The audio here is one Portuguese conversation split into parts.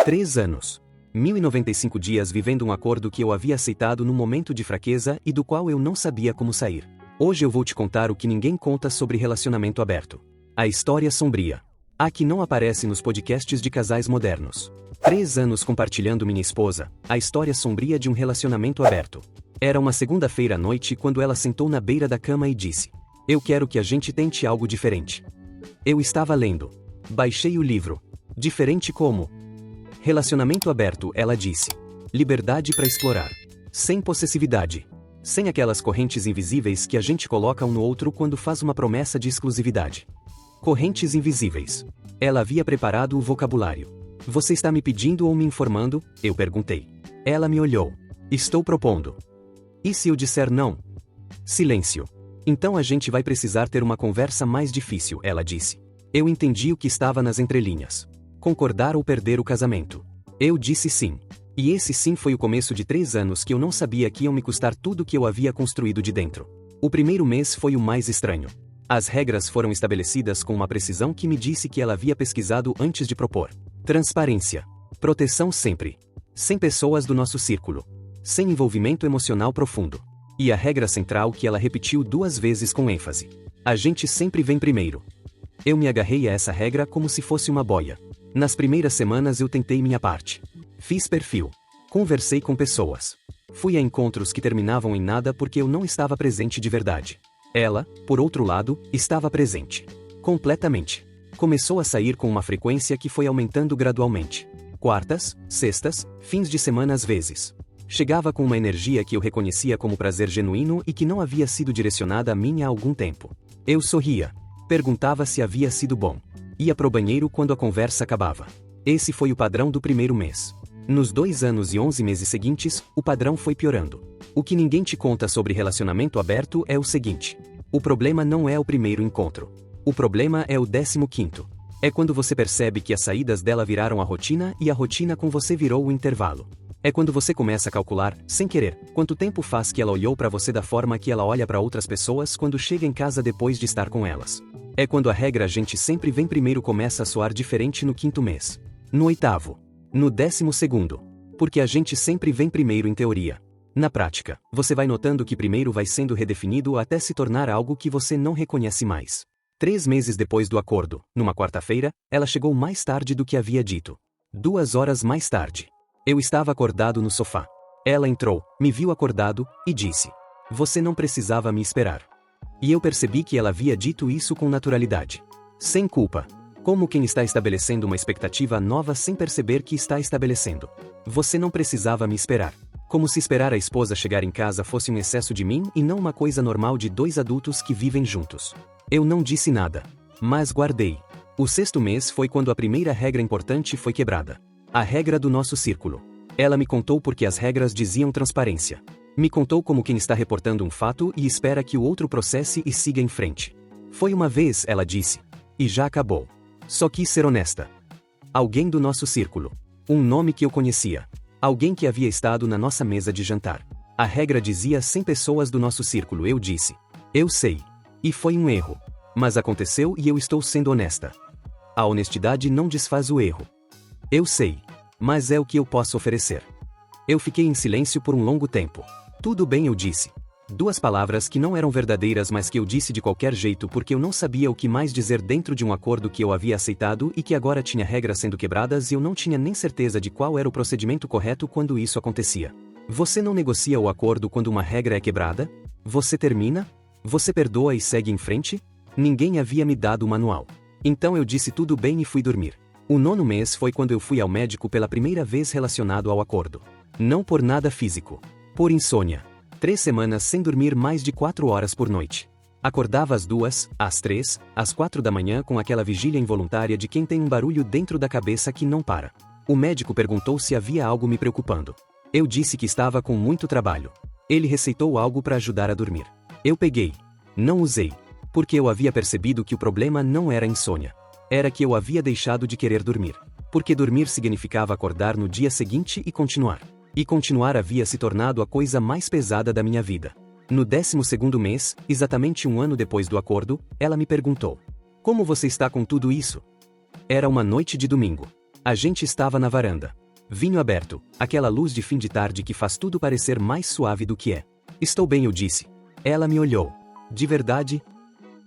3 anos. 1095 dias vivendo um acordo que eu havia aceitado num momento de fraqueza e do qual eu não sabia como sair. Hoje eu vou te contar o que ninguém conta sobre relacionamento aberto. A história sombria. A que não aparece nos podcasts de casais modernos. 3 anos compartilhando minha esposa, a história sombria de um relacionamento aberto. Era uma segunda-feira à noite quando ela sentou na beira da cama e disse: "Eu quero que a gente tente algo diferente." Eu estava lendo. Baixei o livro. Diferente como? Relacionamento aberto, ela disse. Liberdade para explorar. Sem possessividade. Sem aquelas correntes invisíveis que a gente coloca um no outro quando faz uma promessa de exclusividade. Correntes invisíveis. Ela havia preparado o vocabulário. "Você está me pedindo ou me informando?" eu perguntei. Ela me olhou. "Estou propondo." "E se eu disser não?" Silêncio. "Então a gente vai precisar ter uma conversa mais difícil," ela disse. Eu entendi o que estava nas entrelinhas. Concordar ou perder o casamento. Eu disse sim. E esse sim foi o começo de 3 anos que eu não sabia que iam me custar tudo que eu havia construído de dentro. O primeiro mês foi o mais estranho. As regras foram estabelecidas com uma precisão que me disse que ela havia pesquisado antes de propor. Transparência. Proteção sempre. Sem pessoas do nosso círculo. Sem envolvimento emocional profundo. E a regra central que ela repetiu 2 vezes com ênfase. A gente sempre vem primeiro. Eu me agarrei a essa regra como se fosse uma boia. Nas primeiras semanas eu tentei minha parte. Fiz perfil. Conversei com pessoas. Fui a encontros que terminavam em nada porque eu não estava presente de verdade. Ela, por outro lado, estava presente. Completamente. Começou a sair com uma frequência que foi aumentando gradualmente. Quartas, sextas, fins de semana às vezes. Chegava com uma energia que eu reconhecia como prazer genuíno e que não havia sido direcionada a mim há algum tempo. Eu sorria. Perguntava se havia sido bom. Ia pro banheiro quando a conversa acabava. Esse foi o padrão do primeiro mês. Nos 2 anos e 11 meses seguintes, o padrão foi piorando. O que ninguém te conta sobre relacionamento aberto é o seguinte: o problema não é o primeiro encontro. O problema é o 15º. É quando você percebe que as saídas dela viraram a rotina e a rotina com você virou o intervalo. É quando você começa a calcular, sem querer, quanto tempo faz que ela olhou para você da forma que ela olha para outras pessoas quando chega em casa depois de estar com elas. É quando a regra "a gente sempre vem primeiro" começa a soar diferente no 5º mês. No 8º. No 12º. Porque a gente sempre vem primeiro em teoria. Na prática, você vai notando que primeiro vai sendo redefinido até se tornar algo que você não reconhece mais. 3 meses depois do acordo, numa quarta-feira, ela chegou mais tarde do que havia dito. 2 horas mais tarde. Eu estava acordado no sofá. Ela entrou, me viu acordado, e disse: "Você não precisava me esperar." E eu percebi que ela havia dito isso com naturalidade. Sem culpa. Como quem está estabelecendo uma expectativa nova sem perceber que está estabelecendo. "Você não precisava me esperar." Como se esperar a esposa chegar em casa fosse um excesso de mim e não uma coisa normal de 2 adultos que vivem juntos. Eu não disse nada. Mas guardei. O 6º mês foi quando a primeira regra importante foi quebrada. A regra do nosso círculo. Ela me contou porque as regras diziam transparência. Me contou como quem está reportando um fato e espera que o outro processe e siga em frente. "Foi uma vez," ela disse. "E já acabou. Só quis ser honesta." Alguém do nosso círculo. Um nome que eu conhecia. Alguém que havia estado na nossa mesa de jantar. A regra dizia 100 pessoas do nosso círculo. Eu disse: "Eu sei. E foi um erro. Mas aconteceu e eu estou sendo honesta." A honestidade não desfaz o erro. Eu sei. Mas é o que eu posso oferecer. Eu fiquei em silêncio por um longo tempo. "Tudo bem," eu disse. 2 palavras que não eram verdadeiras, mas que eu disse de qualquer jeito porque eu não sabia o que mais dizer dentro de um acordo que eu havia aceitado e que agora tinha regras sendo quebradas e eu não tinha nem certeza de qual era o procedimento correto quando isso acontecia. Você não negocia o acordo quando uma regra é quebrada? Você termina? Você perdoa e segue em frente? Ninguém havia me dado o manual. Então eu disse tudo bem e fui dormir. O 9º mês foi quando eu fui ao médico pela primeira vez relacionado ao acordo. Não por nada físico. Por insônia. 3 semanas sem dormir mais de 4 horas por noite. Acordava às 2, às 3, às 4 da manhã com aquela vigília involuntária de quem tem um barulho dentro da cabeça que não para. O médico perguntou se havia algo me preocupando. Eu disse que estava com muito trabalho. Ele receitou algo para ajudar a dormir. Eu peguei. Não usei. Porque eu havia percebido que o problema não era insônia. Era que eu havia deixado de querer dormir. Porque dormir significava acordar no dia seguinte e continuar. E continuar havia se tornado a coisa mais pesada da minha vida. No 12º mês, exatamente 1 ano depois do acordo, ela me perguntou: "Como você está com tudo isso?" Era uma noite de domingo. A gente estava na varanda. Vinho aberto, aquela luz de fim de tarde que faz tudo parecer mais suave do que é. Estou bem, eu disse. Ela me olhou. De verdade?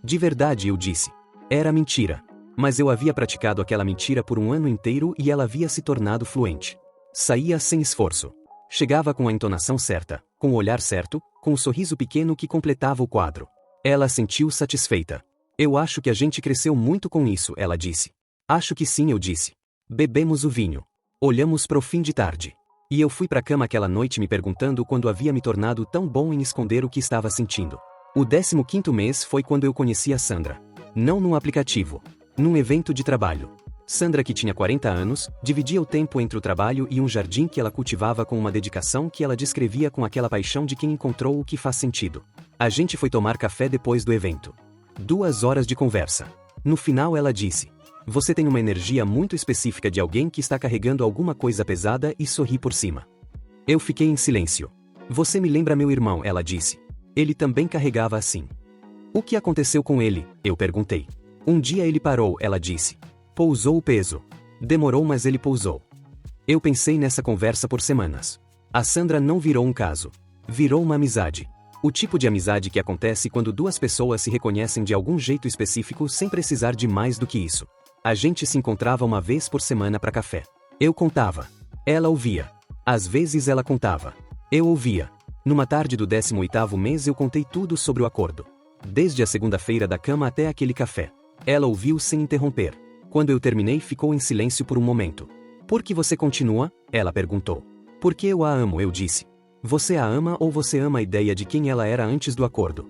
De verdade, eu disse. Era mentira. Mas eu havia praticado aquela mentira por um ano inteiro e ela havia se tornado fluente. Saía sem esforço. Chegava com a entonação certa, com o olhar certo, com o sorriso pequeno que completava o quadro. Ela sentiu satisfeita. Eu acho que a gente cresceu muito com isso, ela disse. Acho que sim, eu disse. Bebemos o vinho. Olhamos para o fim de tarde. E eu fui para a cama aquela noite me perguntando quando havia me tornado tão bom em esconder o que estava sentindo. O 15º mês foi quando eu conheci a Sandra. Não num aplicativo. Num evento de trabalho. Sandra, que tinha 40 anos, dividia o tempo entre o trabalho e um jardim que ela cultivava com uma dedicação que ela descrevia com aquela paixão de quem encontrou o que faz sentido. A gente foi tomar café depois do evento. 2 horas de conversa. No final ela disse: "Você tem uma energia muito específica de alguém que está carregando alguma coisa pesada e sorri por cima." Eu fiquei em silêncio. "Você me lembra meu irmão", ela disse. Ele também carregava assim. "O que aconteceu com ele?" eu perguntei. "Um dia ele parou", ela disse. "Pousou o peso. Demorou, mas ele pousou." Eu pensei nessa conversa por semanas. A Sandra não virou um caso. Virou uma amizade. O tipo de amizade que acontece quando 2 pessoas se reconhecem de algum jeito específico sem precisar de mais do que isso. A gente se encontrava uma vez por semana para café. Eu contava. Ela ouvia. Às vezes ela contava. Eu ouvia. Numa tarde do 18º mês eu contei tudo sobre o acordo. Desde a segunda-feira da cama até aquele café. Ela ouviu sem interromper. Quando eu terminei, ficou em silêncio por um momento. "Por que você continua?" ela perguntou. "Porque eu a amo", eu disse. "Você a ama ou você ama a ideia de quem ela era antes do acordo?"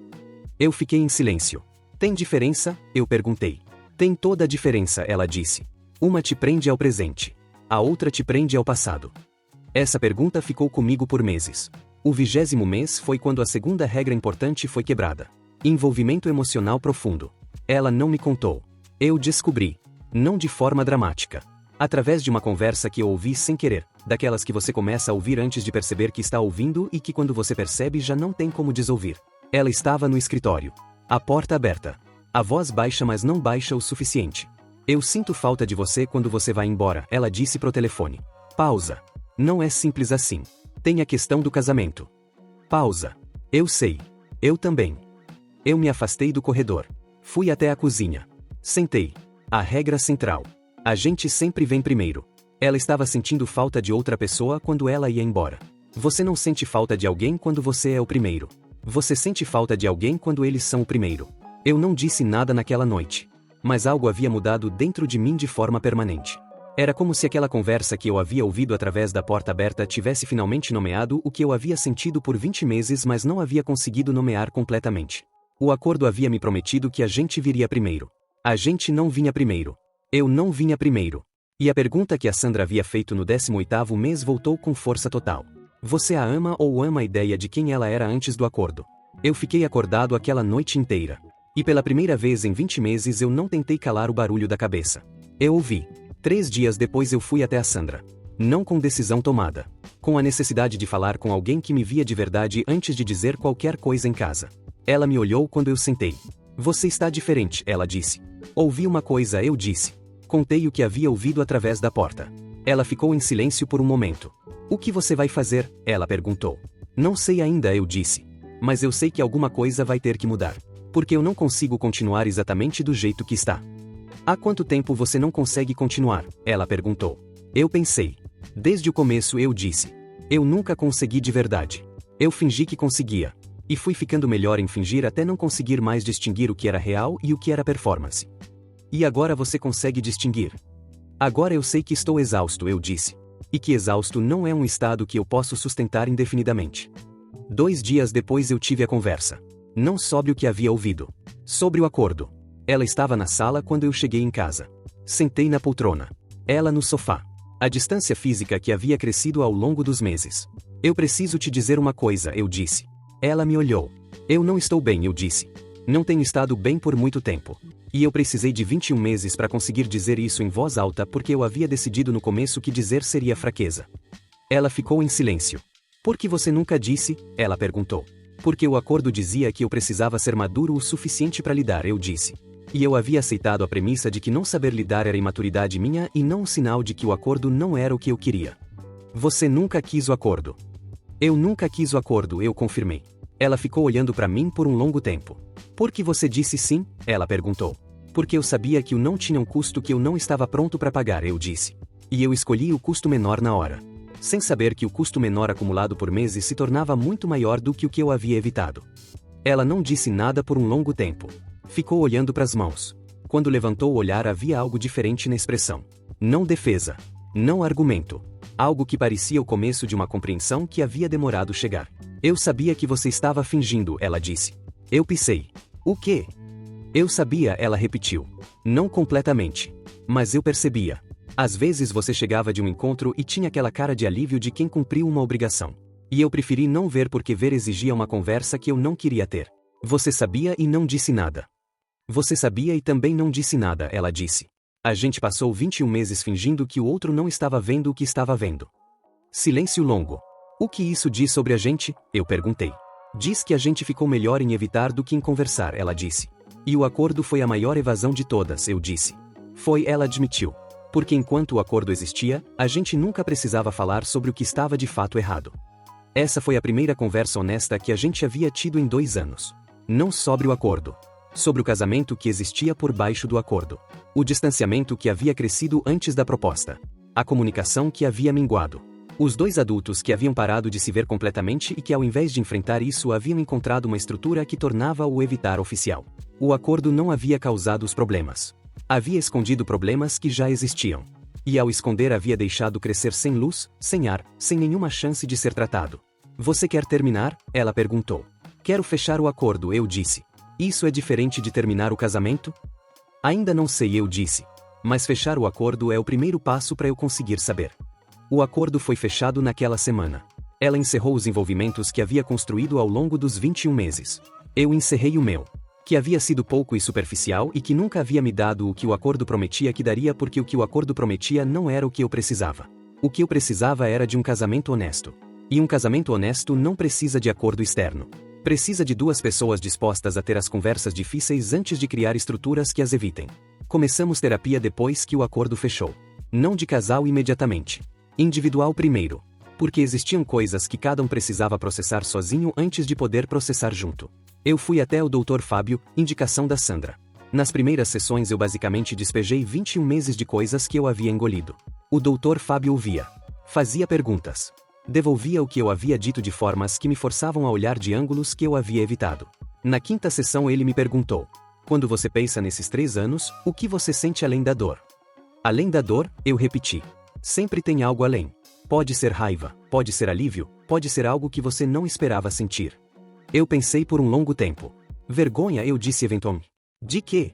Eu fiquei em silêncio. "Tem diferença?" eu perguntei. "Tem toda a diferença", ela disse. "Uma te prende ao presente. A outra te prende ao passado." Essa pergunta ficou comigo por meses. O 20º mês foi quando a segunda regra importante foi quebrada. Envolvimento emocional profundo. Ela não me contou. Eu descobri. Não de forma dramática. Através de uma conversa que eu ouvi sem querer, daquelas que você começa a ouvir antes de perceber que está ouvindo e que quando você percebe já não tem como desouvir. Ela estava no escritório. A porta aberta. A voz baixa, mas não baixa o suficiente. "Eu sinto falta de você quando você vai embora", ela disse pro telefone. Pausa. "Não é simples assim. Tem a questão do casamento." Pausa. "Eu sei. Eu também." Eu me afastei do corredor. Fui até a cozinha. Sentei. A regra central. A gente sempre vem primeiro. Ela estava sentindo falta de outra pessoa quando ela ia embora. Você não sente falta de alguém quando você é o primeiro. Você sente falta de alguém quando eles são o primeiro. Eu não disse nada naquela noite. Mas algo havia mudado dentro de mim de forma permanente. Era como se aquela conversa que eu havia ouvido através da porta aberta tivesse finalmente nomeado o que eu havia sentido por 20 meses, mas não havia conseguido nomear completamente. O acordo havia me prometido que a gente viria primeiro. A gente não vinha primeiro. Eu não vinha primeiro. E a pergunta que a Sandra havia feito no 18º mês voltou com força total. Você a ama ou ama a ideia de quem ela era antes do acordo? Eu fiquei acordado aquela noite inteira. E pela primeira vez em 20 meses eu não tentei calar o barulho da cabeça. Eu ouvi. 3 dias depois eu fui até a Sandra. Não com decisão tomada. Com a necessidade de falar com alguém que me via de verdade antes de dizer qualquer coisa em casa. Ela me olhou quando eu sentei. "Você está diferente", ela disse. "Ouvi uma coisa", eu disse. Contei o que havia ouvido através da porta. Ela ficou em silêncio por um momento. "O que você vai fazer?" ela perguntou. "Não sei ainda", eu disse. "Mas eu sei que alguma coisa vai ter que mudar. Porque eu não consigo continuar exatamente do jeito que está." "Há quanto tempo você não consegue continuar?" ela perguntou. Eu pensei. "Desde o começo", eu disse. "Eu nunca consegui de verdade. Eu fingi que conseguia. E fui ficando melhor em fingir até não conseguir mais distinguir o que era real e o que era performance." "E agora você consegue distinguir?" "Agora eu sei que estou exausto", eu disse. "E que exausto não é um estado que eu posso sustentar indefinidamente." 2 dias depois eu tive a conversa. Não sobre o que havia ouvido. Sobre o acordo. Ela estava na sala quando eu cheguei em casa. Sentei na poltrona. Ela no sofá. A distância física que havia crescido ao longo dos meses. "Eu preciso te dizer uma coisa", eu disse. Ela me olhou. "Eu não estou bem", eu disse. "Não tenho estado bem por muito tempo. E eu precisei de 21 meses para conseguir dizer isso em voz alta porque eu havia decidido no começo que dizer seria fraqueza." Ela ficou em silêncio. "Por que você nunca disse?" ela perguntou. "Porque o acordo dizia que eu precisava ser maduro o suficiente para lidar", eu disse. E eu havia aceitado a premissa de que não saber lidar era imaturidade minha e não um sinal de que o acordo não era o que eu queria. Você nunca quis o acordo. Eu nunca quis o acordo, eu confirmei. Ela ficou olhando para mim por um longo tempo. Por que você disse sim? Ela perguntou. Porque eu sabia que o não tinha um custo que eu não estava pronto para pagar, eu disse. E eu escolhi o custo menor na hora. Sem saber que o custo menor acumulado por meses se tornava muito maior do que o que eu havia evitado. Ela não disse nada por um longo tempo. Ficou olhando para as mãos. Quando levantou o olhar havia algo diferente na expressão. Não defesa. Não argumento. Algo que parecia o começo de uma compreensão que havia demorado chegar. Eu sabia que você estava fingindo, ela disse. Eu pisei. O quê? Eu sabia, ela repetiu. Não completamente. Mas eu percebia. Às vezes você chegava de um encontro e tinha aquela cara de alívio de quem cumpriu uma obrigação. E eu preferi não ver porque ver exigia uma conversa que eu não queria ter. Você sabia e não disse nada. Você sabia e também não disse nada, ela disse. A gente passou 21 meses fingindo que o outro não estava vendo o que estava vendo. Silêncio longo. O que isso diz sobre a gente? Eu perguntei. Diz que a gente ficou melhor em evitar do que em conversar, ela disse. E o acordo foi a maior evasão de todas, eu disse. Foi, ela admitiu. Porque enquanto o acordo existia, a gente nunca precisava falar sobre o que estava de fato errado. Essa foi a primeira conversa honesta que a gente havia tido em 2 anos. Não sobre o acordo. Sobre o casamento que existia por baixo do acordo. O distanciamento que havia crescido antes da proposta. A comunicação que havia minguado. Os 2 adultos que haviam parado de se ver completamente e que ao invés de enfrentar isso haviam encontrado uma estrutura que tornava-o evitar oficial. O acordo não havia causado os problemas. Havia escondido problemas que já existiam. E ao esconder havia deixado crescer sem luz, sem ar, sem nenhuma chance de ser tratado. Você quer terminar? Ela perguntou. Quero fechar o acordo, eu disse. Isso é diferente de terminar o casamento? Ainda não sei, eu disse. Mas fechar o acordo é o primeiro passo para eu conseguir saber. O acordo foi fechado naquela semana. Ela encerrou os envolvimentos que havia construído ao longo dos 21 meses. Eu encerrei o meu. Que havia sido pouco e superficial e que nunca havia me dado o que o acordo prometia que daria porque o que o acordo prometia não era o que eu precisava. O que eu precisava era de um casamento honesto. E um casamento honesto não precisa de acordo externo. Precisa de 2 pessoas dispostas a ter as conversas difíceis antes de criar estruturas que as evitem. Começamos terapia depois que o acordo fechou. Não de casal imediatamente. Individual primeiro. Porque existiam coisas que cada um precisava processar sozinho antes de poder processar junto. Eu fui até o Dr. Fábio, indicação da Sandra. Nas primeiras sessões eu basicamente despejei 21 meses de coisas que eu havia engolido. O Dr. Fábio ouvia. Fazia perguntas. Devolvia o que eu havia dito de formas que me forçavam a olhar de ângulos que eu havia evitado. Na 5ª sessão ele me perguntou. Quando você pensa nesses 3 anos, o que você sente além da dor? Além da dor, eu repeti. Sempre tem algo além. Pode ser raiva, pode ser alívio, pode ser algo que você não esperava sentir. Eu pensei por um longo tempo. Vergonha, eu disse eventualmente. De quê?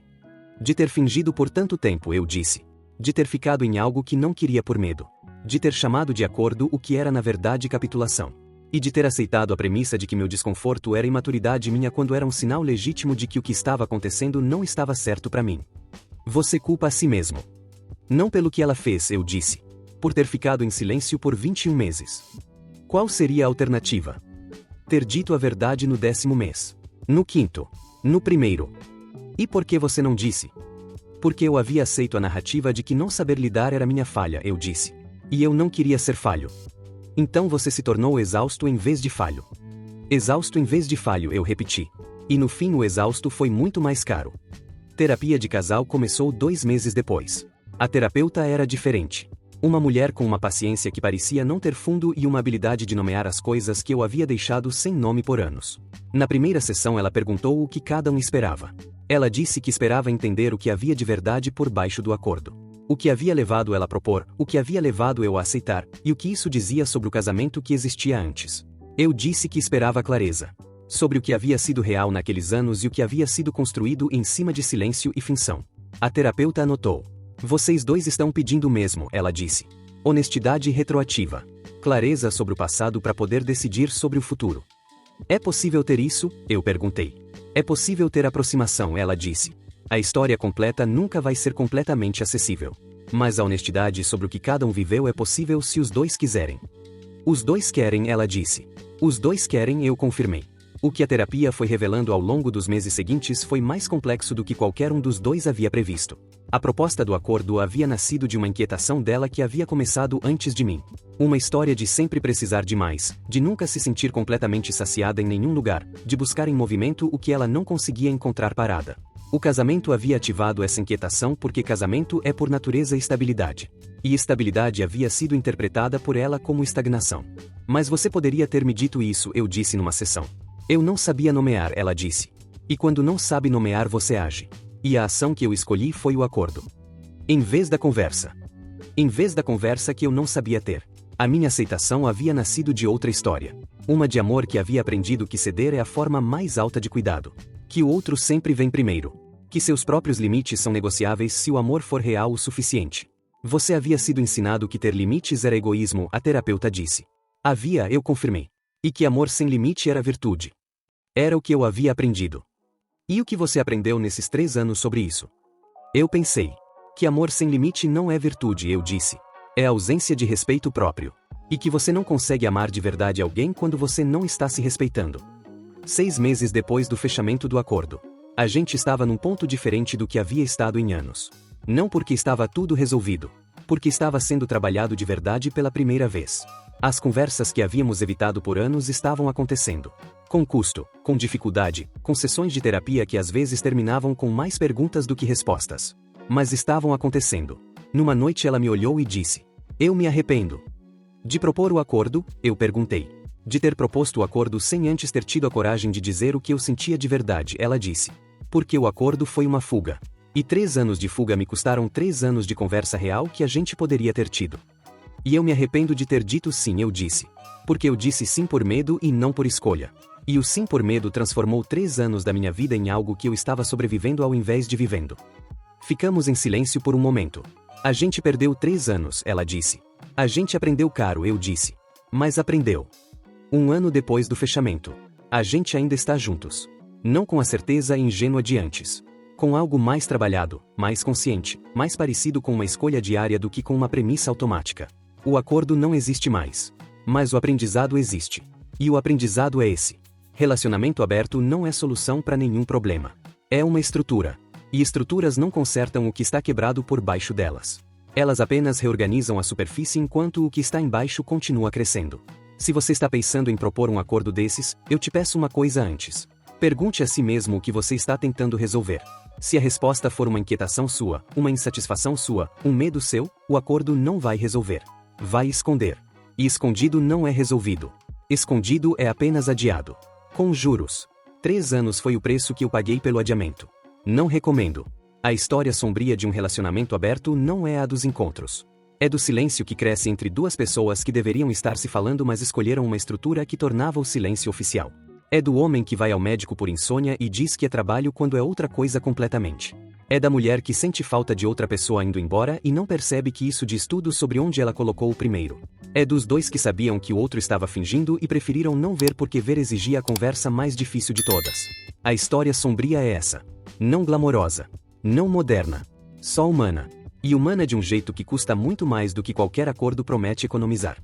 De ter fingido por tanto tempo, eu disse. De ter ficado em algo que não queria por medo. De ter chamado de acordo o que era na verdade capitulação. E de ter aceitado a premissa de que meu desconforto era imaturidade minha quando era um sinal legítimo de que o que estava acontecendo não estava certo para mim. Você culpa a si mesmo. Não pelo que ela fez, eu disse. Por ter ficado em silêncio por 21 meses. Qual seria a alternativa? Ter dito a verdade no 10º mês. No 5º. No 1º. E por que você não disse? Porque eu havia aceito a narrativa de que não saber lidar era minha falha, eu disse. E eu não queria ser falho. Então você se tornou exausto em vez de falho. Exausto em vez de falho, eu repeti. E no fim o exausto foi muito mais caro. Terapia de casal começou 2 meses depois. A terapeuta era diferente. Uma mulher com uma paciência que parecia não ter fundo e uma habilidade de nomear as coisas que eu havia deixado sem nome por anos. Na primeira sessão ela perguntou o que cada um esperava. Ela disse que esperava entender o que havia de verdade por baixo do acordo. O que havia levado ela a propor, o que havia levado eu a aceitar, e o que isso dizia sobre o casamento que existia antes. Eu disse que esperava clareza. Sobre o que havia sido real naqueles anos e o que havia sido construído em cima de silêncio e finção. A terapeuta anotou. Vocês 2 estão pedindo o mesmo, ela disse. Honestidade retroativa. Clareza sobre o passado para poder decidir sobre o futuro. É possível ter isso? Eu perguntei. É possível ter aproximação, ela disse. A história completa nunca vai ser completamente acessível. Mas a honestidade sobre o que cada um viveu é possível se os 2 quiserem. Os 2 querem, ela disse. Os 2 querem, eu confirmei. O que a terapia foi revelando ao longo dos meses seguintes foi mais complexo do que qualquer um dos dois havia previsto. A proposta do acordo havia nascido de uma inquietação dela que havia começado antes de mim. Uma história de sempre precisar de mais, de nunca se sentir completamente saciada em nenhum lugar, de buscar em movimento o que ela não conseguia encontrar parada. O casamento havia ativado essa inquietação porque casamento é por natureza estabilidade. E estabilidade havia sido interpretada por ela como estagnação. Mas você poderia ter me dito isso, eu disse numa sessão. Eu não sabia nomear, ela disse. E quando não sabe nomear você age. E a ação que eu escolhi foi o acordo. Em vez da conversa. Em vez da conversa que eu não sabia ter. A minha aceitação havia nascido de outra história. Uma de amor que havia aprendido que ceder é a forma mais alta de cuidado. Que o outro sempre vem primeiro. Que seus próprios limites são negociáveis se o amor for real o suficiente. Você havia sido ensinado que ter limites era egoísmo, a terapeuta disse. Havia, eu confirmei. E que amor sem limite era virtude. Era o que eu havia aprendido. E o que você aprendeu nesses 3 anos sobre isso? Eu pensei. Que amor sem limite não é virtude, eu disse. É ausência de respeito próprio. E que você não consegue amar de verdade alguém quando você não está se respeitando. 6 meses depois do fechamento do acordo. A gente estava num ponto diferente do que havia estado em anos. Não porque estava tudo resolvido. Porque estava sendo trabalhado de verdade pela primeira vez. As conversas que havíamos evitado por anos estavam acontecendo. Com custo, com dificuldade, com sessões de terapia que às vezes terminavam com mais perguntas do que respostas. Mas estavam acontecendo. Numa noite ela me olhou e disse: Eu me arrependo. De propor o acordo, eu perguntei. De ter proposto o acordo sem antes ter tido a coragem de dizer o que eu sentia de verdade, ela disse. Porque o acordo foi uma fuga. E 3 anos de fuga me custaram 3 anos de conversa real que a gente poderia ter tido. E eu me arrependo de ter dito sim, eu disse. Porque eu disse sim por medo e não por escolha. E o sim por medo transformou 3 anos da minha vida em algo que eu estava sobrevivendo ao invés de vivendo. Ficamos em silêncio por um momento. A gente perdeu 3 anos, ela disse. A gente aprendeu caro, eu disse. Mas aprendeu. 1 ano depois do fechamento. A gente ainda está juntos. Não com a certeza ingênua de antes. Com algo mais trabalhado, mais consciente, mais parecido com uma escolha diária do que com uma premissa automática. O acordo não existe mais. Mas o aprendizado existe. E o aprendizado é esse. Relacionamento aberto não é solução para nenhum problema. É uma estrutura. E estruturas não consertam o que está quebrado por baixo delas. Elas apenas reorganizam a superfície enquanto o que está embaixo continua crescendo. Se você está pensando em propor um acordo desses, eu te peço uma coisa antes. Pergunte a si mesmo o que você está tentando resolver. Se a resposta for uma inquietação sua, uma insatisfação sua, um medo seu, o acordo não vai resolver. Vai esconder. E escondido não é resolvido. Escondido é apenas adiado. Com juros. 3 anos foi o preço que eu paguei pelo adiamento. Não recomendo. A história sombria de um relacionamento aberto não é a dos encontros. É do silêncio que cresce entre 2 pessoas que deveriam estar se falando mas escolheram uma estrutura que tornava o silêncio oficial. É do homem que vai ao médico por insônia e diz que é trabalho quando é outra coisa completamente. É da mulher que sente falta de outra pessoa indo embora e não percebe que isso diz tudo sobre onde ela colocou o primeiro. É dos 2 que sabiam que o outro estava fingindo e preferiram não ver porque ver exigia a conversa mais difícil de todas. A história sombria é essa. Não glamourosa. Não moderna. Só humana. E humana de um jeito que custa muito mais do que qualquer acordo promete economizar.